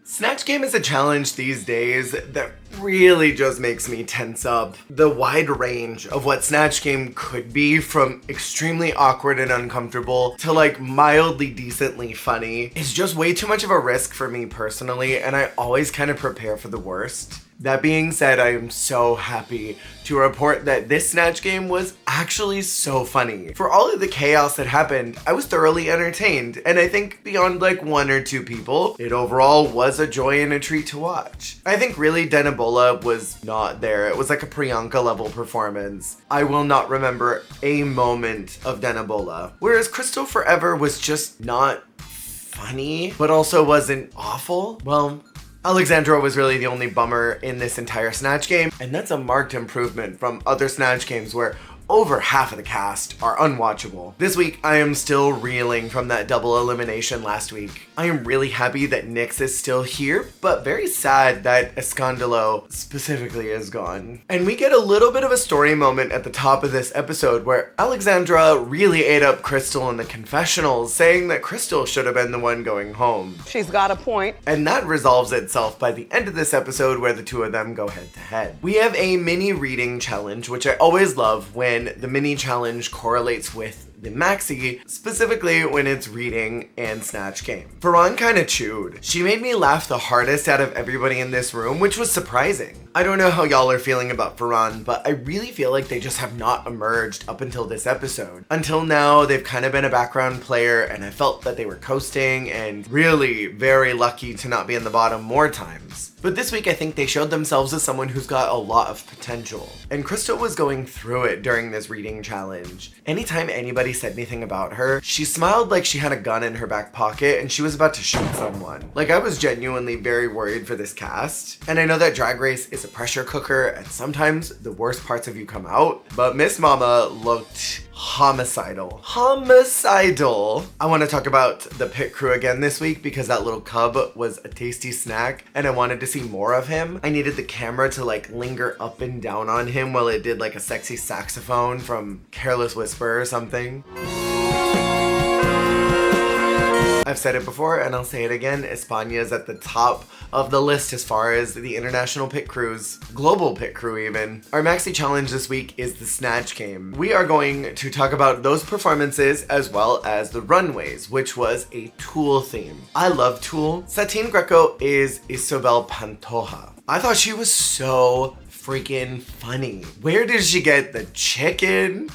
Snatch Game is a challenge these days that really just makes me tense up. The wide range of what Snatch Game could be, from extremely awkward and uncomfortable to like mildly decently funny, is just way too much of a risk for me personally, and I always kind of prepare for the worst. That being said, I am so happy to report that this Snatch Game was actually so funny. For all of the chaos that happened, I was thoroughly entertained, and I think beyond like one or two people, it overall was a joy and a treat to watch. I think really Danabola was not there. It was like a Priyanka level performance. I will not remember a moment of Danabola. Whereas Crystal Forever was just not funny, but also wasn't awful. Well, Alexandra was really the only bummer in this entire Snatch Game, and that's a marked improvement from other Snatch Games where over half of the cast are unwatchable. This week, I am still reeling from that double elimination last week. I am really happy that Nyx is still here, but very sad that Escandalo specifically is gone. And we get a little bit of a story moment at the top of this episode where Alexandra really ate up Crystal in the confessionals, saying that Crystal should have been the one going home. She's got a point. And that resolves itself by the end of this episode where the two of them go head to head. We have a mini reading challenge, which I always love when the mini challenge correlates with the maxi, specifically when it's reading and Snatch Game. Faran kinda chewed. She made me laugh the hardest out of everybody in this room, which was surprising. I don't know how y'all are feeling about Faran, but I really feel like they just have not emerged up until this episode. Until now, they've kind of been a background player, and I felt that they were coasting and really very lucky to not be in the bottom more times. But this week, I think they showed themselves as someone who's got a lot of potential. And Crystal was going through it during this reading challenge. Anytime anybody said anything about her, she smiled like she had a gun in her back pocket and she was about to shoot someone. Like, I was genuinely very worried for this cast. And I know that Drag Race is a pressure cooker and sometimes the worst parts of you come out, but Miss Mama looked homicidal. Homicidal! I want to talk about the pit crew again this week because that little cub was a tasty snack and I wanted to see more of him. I needed the camera to like linger up and down on him while it did like a sexy saxophone from Careless Whisper or something. I've said it before and I'll say it again, España is at the top of the list as far as the international pit crews, global pit crew even. Our maxi challenge this week is the Snatch Game. We are going to talk about those performances as well as the runways, which was a Tool theme. I love Tool. Satine Greco is Isobel Pantoja. I thought she was so freaking funny. Where did she get the chicken?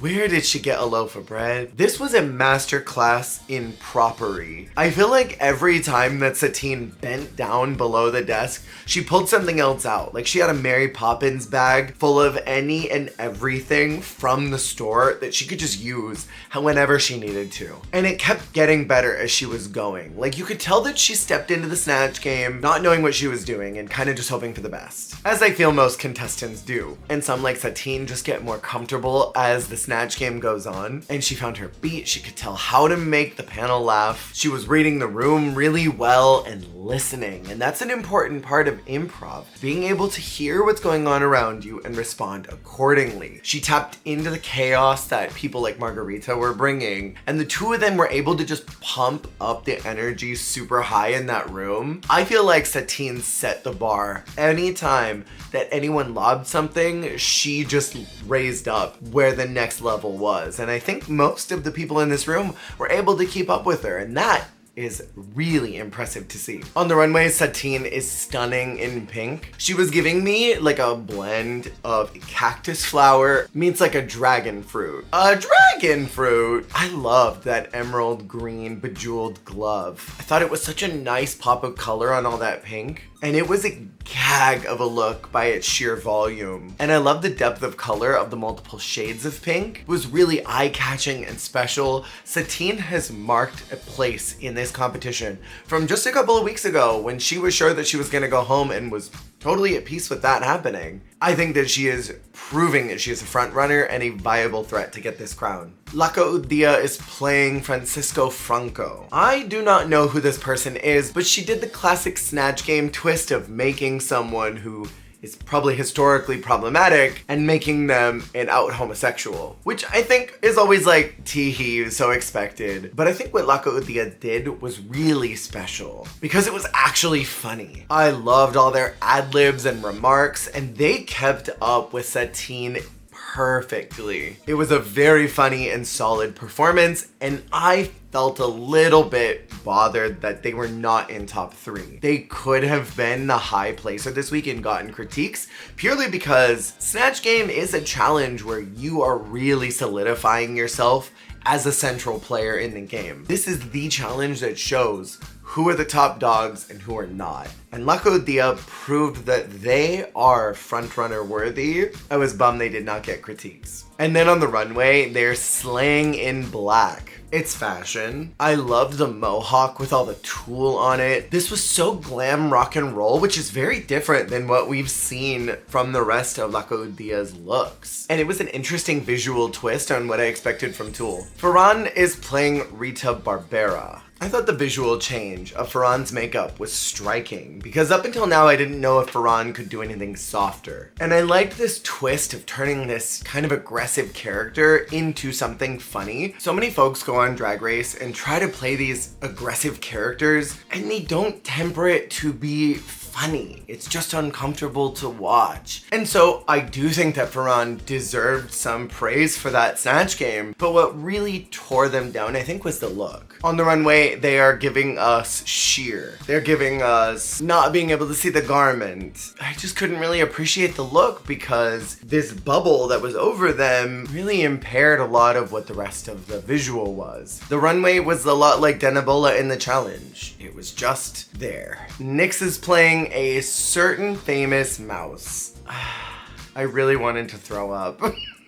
Where did she get a loaf of bread? This was a masterclass in propery. I feel like every time that Satine bent down below the desk, she pulled something else out. Like she had a Mary Poppins bag full of any and everything from the store that she could just use whenever she needed to. And it kept getting better as she was going. Like you could tell that she stepped into the Snatch Game not knowing what she was doing and kind of just hoping for the best. As I feel most contestants do. And some like Satine just get more comfortable as the Snatch Game goes on, and she found her beat. She could tell how to make the panel laugh. She was reading the room really well and listening, and that's an important part of improv, being able to hear what's going on around you and respond accordingly. She tapped into the chaos that people like Margarita were bringing, and the two of them were able to just pump up the energy super high in that room. I feel like Satine set the bar. Anytime that anyone lobbed something, she just raised up where the next level was. And I think most of the people in this room were able to keep up with her, and that is really impressive to see. On the runway, Satine is stunning in pink. She was giving me like a blend of cactus flower meets like a dragon fruit. A dragon fruit! I loved that emerald green bejeweled glove. I thought it was such a nice pop of color on all that pink. And it was a gag of a look by its sheer volume. And I love the depth of color of the multiple shades of pink. It was really eye-catching and special. Satine has marked a place in this competition from just a couple of weeks ago when she was sure that she was gonna go home and was totally at peace with that happening. I think that she is proving that she is a front runner and a viable threat to get this crown. Laca Udia is playing Francisco Franco. I do not know who this person is, but she did the classic Snatch Game twist of making someone who is probably historically problematic and making them an out homosexual, which I think is always like tee-hee, so expected. But I think what Laco Udia did was really special because it was actually funny. I loved all their ad-libs and remarks, and they kept up with Satine perfectly. It was a very funny and solid performance, and I felt a little bit bothered that they were not in top 3. They could have been the high placer this week and gotten critiques purely because Snatch Game is a challenge where you are really solidifying yourself as a central player in the game. This is the challenge that shows who are the top dogs and who are not. And Laco Dia proved that they are frontrunner worthy. I was bummed they did not get critiques. And then on the runway, they're slaying in black. It's fashion. I loved the mohawk with all the tulle on it. This was so glam rock and roll, which is very different than what we've seen from the rest of Laco Dia's looks. And it was an interesting visual twist on what I expected from Tulle. Ferran is playing Rita Barbera. I thought the visual change of Ferran's makeup was striking because up until now I didn't know if Ferran could do anything softer. And I liked this twist of turning this kind of aggressive character into something funny. So many folks go on Drag Race and try to play these aggressive characters and they don't temper it to be funny. It's just uncomfortable to watch. And so I do think that Ferran deserved some praise for that Snatch Game, but what really tore them down, I think, was the look. On the runway, they are giving us sheer. They're giving us not being able to see the garment. I just couldn't really appreciate the look because this bubble that was over them really impaired a lot of what the rest of the visual was. The runway was a lot like Denabola in the challenge. It was just there. Nyx is playing a certain famous mouse. I really wanted to throw up.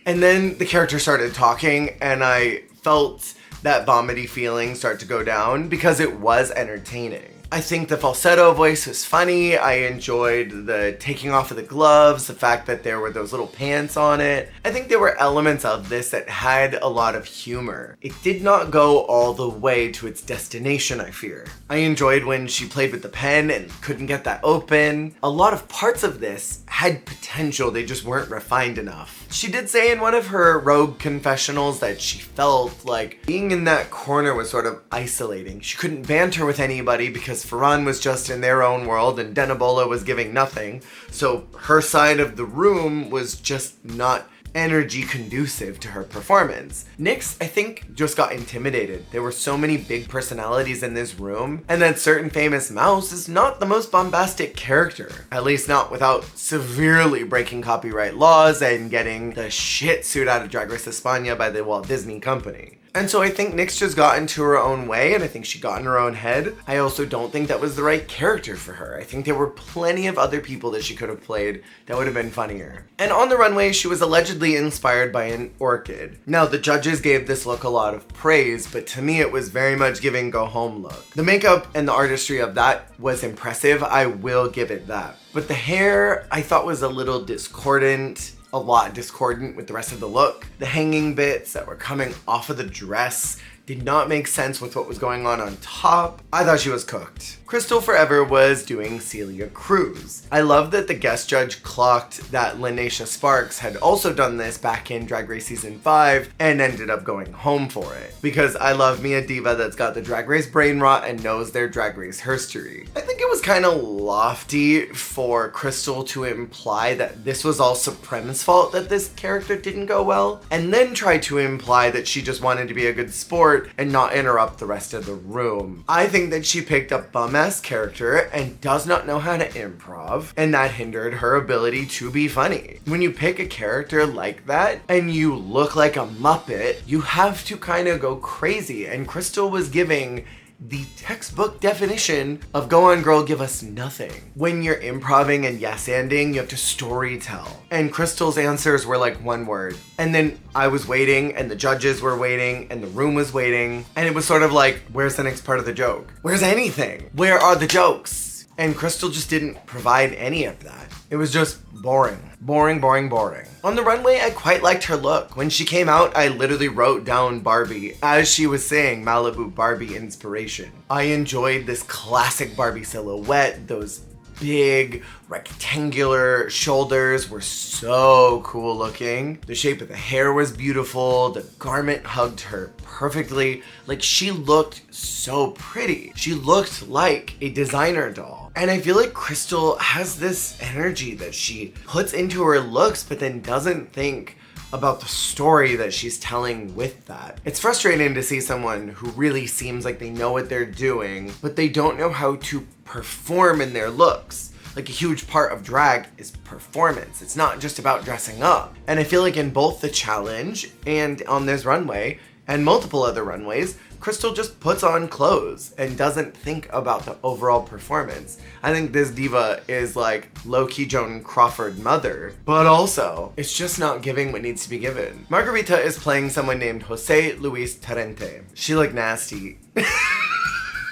And then the character started talking and I felt that vomity feeling start to go down because it was entertaining. I think the falsetto voice was funny. I enjoyed the taking off of the gloves, the fact that there were those little pants on it. I think there were elements of this that had a lot of humor. It did not go all the way to its destination, I fear. I enjoyed when she played with the pen and couldn't get that open. A lot of parts of this had potential, they just weren't refined enough. She did say in one of her rogue confessionals that she felt like being in that corner was sort of isolating. She couldn't banter with anybody because Ferran was just in their own world and Denabola was giving nothing. So her side of the room was just not energy conducive to her performance. Nyx, I think, just got intimidated. There were so many big personalities in this room, and that certain famous mouse is not the most bombastic character. At least not without severely breaking copyright laws and getting the shit suit out of Drag Race España by the Walt Disney Company. And so I think Nyx just got into her own way, and I think she got in her own head. I also don't think that was the right character for her. I think there were plenty of other people that she could have played that would have been funnier. And on the runway, she was allegedly inspired by an orchid. Now, the judges gave this look a lot of praise, but to me it was very much giving go home look. The makeup and the artistry of that was impressive, I will give it that. But the hair, I thought was a little discordant. A lot discordant with the rest of the look. The hanging bits that were coming off of the dress did not make sense with what was going on top. I thought she was cooked. Crystal Forever was doing Celia Cruz. I love that the guest judge clocked that Linacia Sparks had also done this back in Drag Race Season 5 and ended up going home for it. Because I love me a diva that's got the Drag Race brain rot and knows their Drag Race history. I think it was kind of lofty for Crystal to imply that this was all Supreme's fault that this character didn't go well, and then try to imply that she just wanted to be a good sport and not interrupt the rest of the room. I think that she picked a bum-ass character and does not know how to improv, and that hindered her ability to be funny. When you pick a character like that and you look like a Muppet, you have to kind of go crazy, and Crystal was giving the textbook definition of go on girl, give us nothing. When you're improving and yes-anding, you have to story tell. And Crystal's answers were like one word. And then I was waiting and the judges were waiting and the room was waiting. And it was sort of like, where's the next part of the joke? Where's anything? Where are the jokes? And Crystal just didn't provide any of that. It was just boring. Boring, boring, boring. On the runway, I quite liked her look. When she came out, I literally wrote down Barbie as she was saying Malibu Barbie inspiration. I enjoyed this classic Barbie silhouette, those big rectangular shoulders were so cool looking. The shape of the hair was beautiful. The garment hugged her perfectly. Like, she looked so pretty. She looked like a designer doll. And I feel like Crystal has this energy that she puts into her looks, but then doesn't think about the story that she's telling with that. It's frustrating to see someone who really seems like they know what they're doing, but they don't know how to perform in their looks. Like, a huge part of drag is performance. It's not just about dressing up. And I feel like in both the challenge and on this runway and multiple other runways, Crystal just puts on clothes and doesn't think about the overall performance. I think this diva is like low-key Joan Crawford mother, but also it's just not giving what needs to be given. Margarita is playing someone named Jose Luis Tarente. She looked nasty.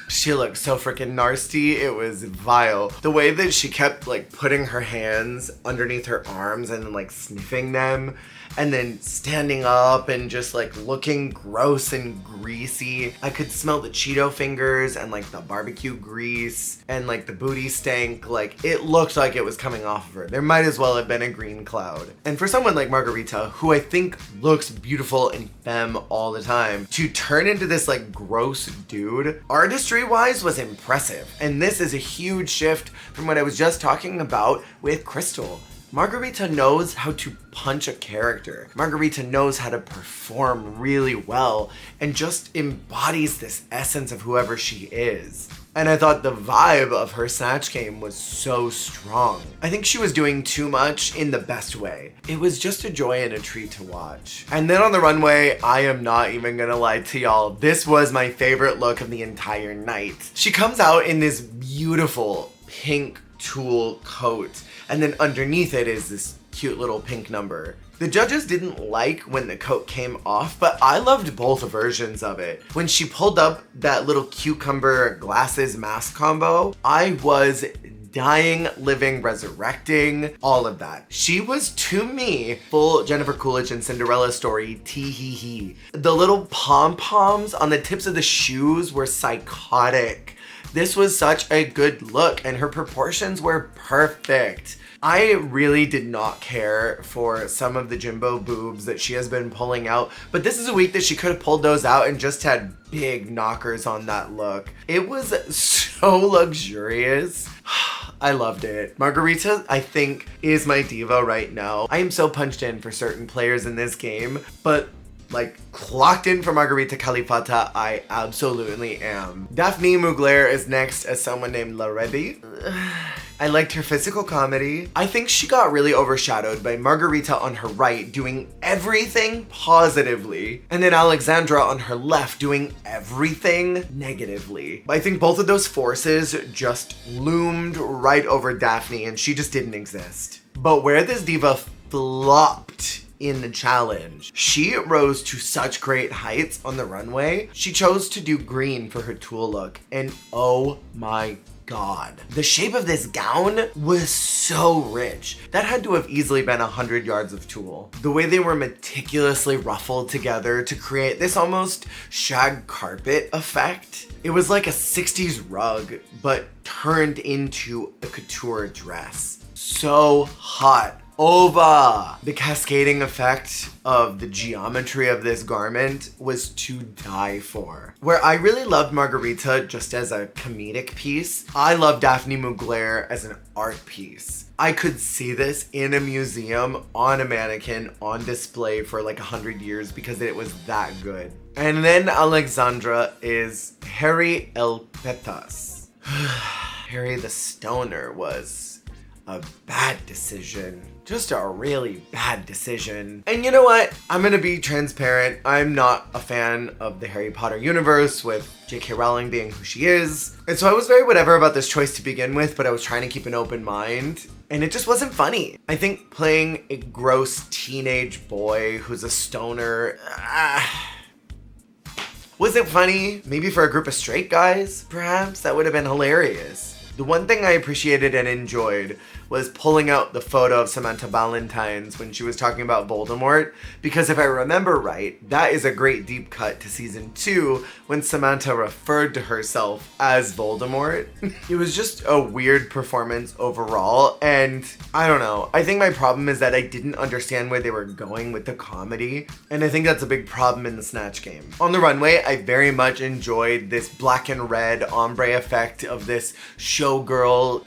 She looked so freaking nasty, it was vile. The way that she kept like putting her hands underneath her arms and like sniffing them, and then standing up and just like looking gross and greasy. I could smell the Cheeto fingers and like the barbecue grease and like the booty stank. Like, it looked like it was coming off of her. There might as well have been a green cloud. And for someone like Margarita, who I think looks beautiful and femme all the time, to turn into this like gross dude, artistry wise was impressive. And this is a huge shift from what I was just talking about with Crystal. Margarita knows how to punch a character. Margarita knows how to perform really well and just embodies this essence of whoever she is. And I thought the vibe of her Snatch Game was so strong. I think she was doing too much in the best way. It was just a joy and a treat to watch. And then on the runway, I am not even gonna lie to y'all, this was my favorite look of the entire night. She comes out in this beautiful pink tulle coat, and then underneath it is this cute little pink number. The judges didn't like when the coat came off, but I loved both versions of it. When she pulled up that little cucumber glasses mask combo, I was dying, living, resurrecting, all of that. She was, to me, full Jennifer Coolidge and Cinderella story, tee-hee-hee. The little pom-poms on the tips of the shoes were psychotic. This was such a good look, and her proportions were perfect. I really did not care for some of the Jimbo boobs that she has been pulling out, but this is a week that she could have pulled those out and just had big knockers on that look. It was so luxurious. I loved it. Margarita, I think, is my diva right now. I am so punched in for certain players in this game, but like, clocked in for Margarita Califata, I absolutely am. Daphne Mugler is next as someone named Laredi. I liked her physical comedy. I think she got really overshadowed by Margarita on her right doing everything positively, and then Alexandra on her left doing everything negatively. I think both of those forces just loomed right over Daphne, and she just didn't exist. But where this diva flopped in the challenge, she rose to such great heights on the runway. She chose to do green for her tulle look, and oh my God. The shape of this gown was so rich. That had to have easily been 100 yards of tulle. The way they were meticulously ruffled together to create this almost shag carpet effect. It was like a 60s rug, but turned into a couture dress. So hot. Over. The cascading effect of the geometry of this garment was to die for. Where I really loved Margarita just as a comedic piece, I love Daphne Mugler as an art piece. I could see this in a museum on a mannequin on display for like 100 years because it was that good. And then Alexandra is Harry El Petas. Harry the Stoner was a bad decision. Just a really bad decision. And you know what? I'm gonna be transparent. I'm not a fan of the Harry Potter universe with J.K. Rowling being who she is. And so I was very whatever about this choice to begin with, but I was trying to keep an open mind. And it just wasn't funny. I think playing a gross teenage boy who's a stoner, was it funny? Maybe for a group of straight guys, perhaps? That would have been hilarious. The one thing I appreciated and enjoyed was pulling out the photo of Samantha Ballantyne's when she was talking about Voldemort, because if I remember right, that is a great deep cut to season 2 when Samantha referred to herself as Voldemort. It was just a weird performance overall, and I don't know. I think my problem is that I didn't understand where they were going with the comedy, and I think that's a big problem in the Snatch Game. On the runway, I very much enjoyed this black and red ombre effect of this showgirl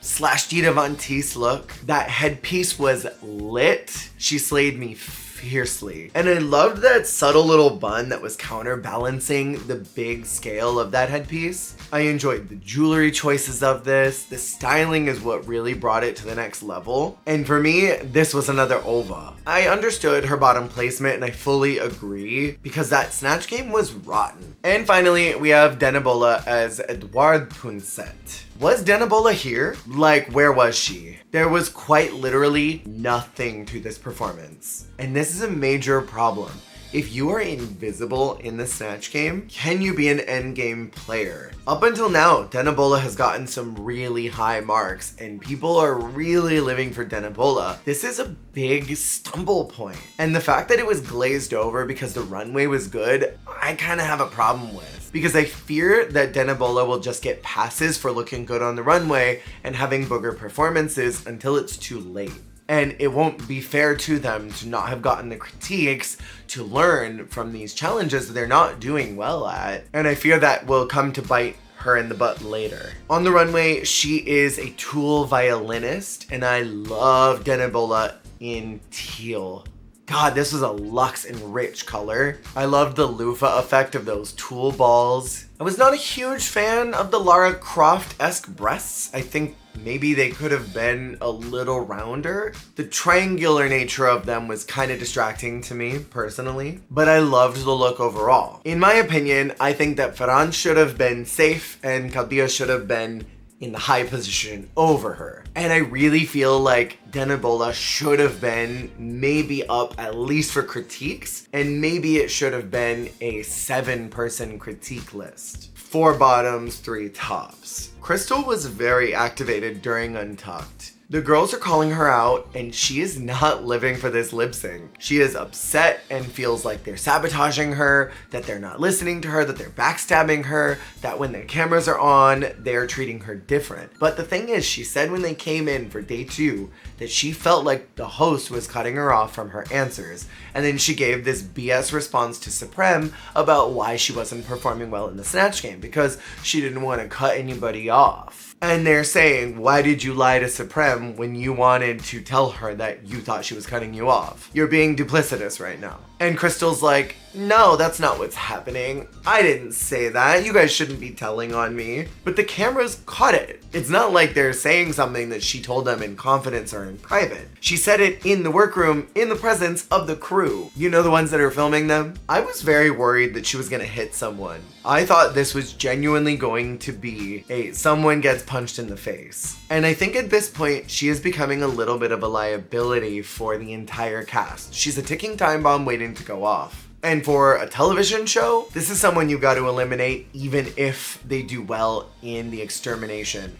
/ Dita Von Teese look. That headpiece was lit. She slayed me fiercely. And I loved that subtle little bun that was counterbalancing the big scale of that headpiece. I enjoyed the jewelry choices of this. The styling is what really brought it to the next level. And for me, this was another ova. I understood her bottom placement and I fully agree because that Snatch Game was rotten. And finally, we have Denibola as Edouard Poinsett. Was Denibola here? Like, where was she? There was quite literally nothing to this performance. And this is a major problem. If you are invisible in the Snatch Game, can you be an endgame player? Up until now, Denibola has gotten some really high marks and people are really living for Denibola. This is a big stumble point. And the fact that it was glazed over because the runway was good, I kind of have a problem with. Because I fear that Denibola will just get passes for looking good on the runway and having booger performances until it's too late. And it won't be fair to them to not have gotten the critiques to learn from these challenges that they're not doing well at. And I fear that will come to bite her in the butt later. On the runway, she is a Tool violinist, and I love Denibola in teal. God, this was a luxe and rich color. I loved the loofah effect of those Tool balls. I was not a huge fan of the Lara Croft-esque breasts. I think maybe they could have been a little rounder. The triangular nature of them was kind of distracting to me personally, but I loved the look overall. In my opinion, I think that Ferran should have been safe and Calvillo should have been in the high position over her. And I really feel like Denibola should have been maybe up at least for critiques, and maybe it should have been a 7-person critique list. 4 bottoms, 3 tops. Crystal was very activated during Untucked. The girls are calling her out and she is not living for this lip sync. She is upset and feels like they're sabotaging her, that they're not listening to her, that they're backstabbing her, that when the cameras are on, they're treating her different. But the thing is, she said when they came in for day 2 that she felt like the host was cutting her off from her answers. And then she gave this BS response to Supreme about why she wasn't performing well in the Snatch Game because she didn't want to cut anybody off. And they're saying, why did you lie to Supreme when you wanted to tell her that you thought she was cutting you off? You're being duplicitous right now. And Crystal's like, no, that's not what's happening. I didn't say that. You guys shouldn't be telling on me. But the cameras caught it. It's not like they're saying something that she told them in confidence or in private. She said it in the workroom in the presence of the crew. You know, the ones that are filming them? I was very worried that she was gonna hit someone. I thought this was genuinely going to be someone gets punched in the face. And I think at this point, she is becoming a little bit of a liability for the entire cast. She's a ticking time bomb waiting to go off. And for a television show, this is someone you got to eliminate even if they do well in the extermination.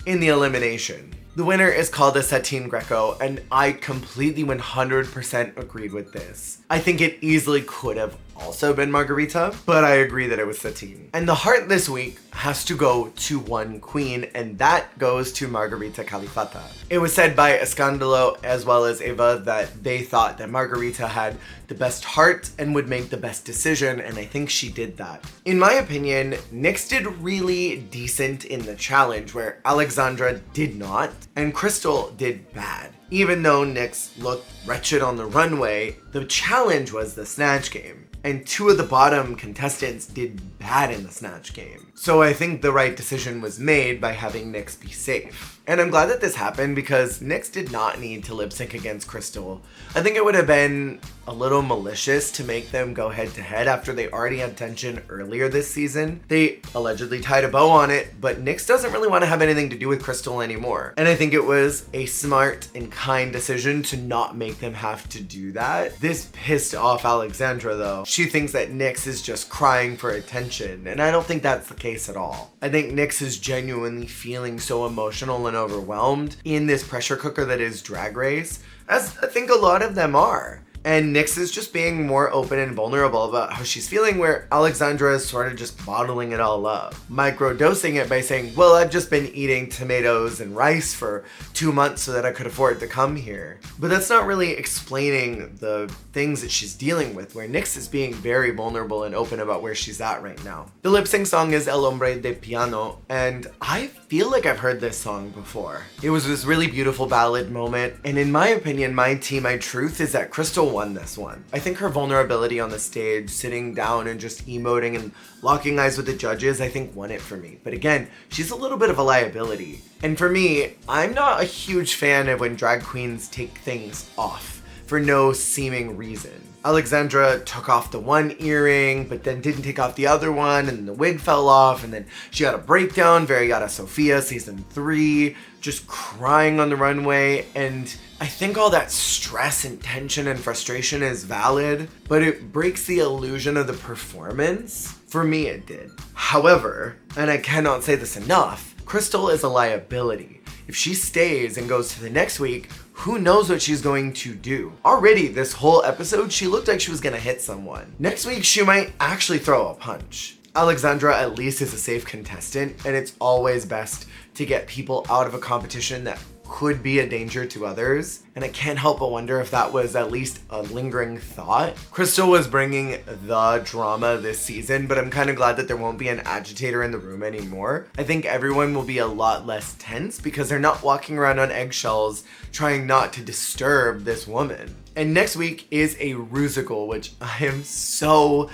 In the elimination. The winner is called a Satine Greco, and I completely 100% agreed with this. I think it easily could have also been Margarita, but I agree that it was Satine. And the heart this week has to go to one queen, and that goes to Margarita Califata. It was said by Escandalo as well as Eva that they thought that Margarita had the best heart and would make the best decision, and I think she did that. In my opinion, Nyx did really decent in the challenge where Alexandra did not, and Crystal did bad. Even though Nyx looked wretched on the runway, the challenge was the Snatch Game. And 2 of the bottom contestants did bad in the Snatch Game. So I think the right decision was made by having Nyx be safe. And I'm glad that this happened because Nyx did not need to lip sync against Crystal. I think it would have been a little malicious to make them go head to head after they already had tension earlier this season. They allegedly tied a bow on it, but Nyx doesn't really want to have anything to do with Crystal anymore. And I think it was a smart and kind decision to not make them have to do that. This pissed off Alexandra though. She thinks that Nyx is just crying for attention, and I don't think that's the case. pace at all. I think Nyx is genuinely feeling so emotional and overwhelmed in this pressure cooker that is Drag Race, as I think a lot of them are. And Nyx is just being more open and vulnerable about how she's feeling, where Alexandra is sort of just bottling it all up, microdosing it by saying, well, I've just been eating tomatoes and rice for 2 months so that I could afford to come here. But that's not really explaining the things that she's dealing with, where Nyx is being very vulnerable and open about where she's at right now. The lip sync song is El Hombre de Piano, and I feel like I've heard this song before. It was this really beautiful ballad moment, and in my opinion, my tea, my truth is that Crystal won this one. I think her vulnerability on the stage, sitting down and just emoting and locking eyes with the judges, I think won it for me. But again, she's a little bit of a liability. And for me, I'm not a huge fan of when drag queens take things off for no seeming reason. Alexandra took off the one earring, but then didn't take off the other one, and the wig fell off, and then she had a breakdown, very Yara Sofia, season 3, just crying on the runway, and I think all that stress and tension and frustration is valid, but it breaks the illusion of the performance. For me, it did. However, and I cannot say this enough, Crystal is a liability. If she stays and goes to the next week, who knows what she's going to do? Already, this whole episode, she looked like she was gonna hit someone. Next week, she might actually throw a punch. Alexandra at least is a safe contestant, and it's always best to get people out of a competition that could be a danger to others, and I can't help but wonder if that was at least a lingering thought. Crystal was bringing the drama this season, but I'm kind of glad that there won't be an agitator in the room anymore. I think everyone will be a lot less tense because they're not walking around on eggshells trying not to disturb this woman. And next week is a Rusical, which I am so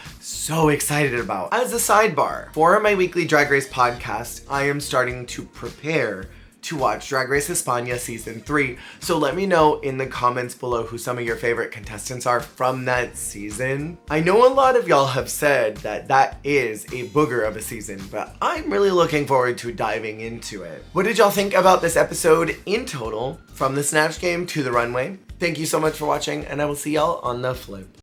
excited about. As a sidebar, for my weekly Drag Race podcast, I am starting to prepare to watch Drag Race España season 3. So let me know in the comments below who some of your favorite contestants are from that season. I know a lot of y'all have said that that is a booger of a season, but I'm really looking forward to diving into it. What did y'all think about this episode in total, from the Snatch Game to the runway? Thank you so much for watching, and I will see y'all on the flip.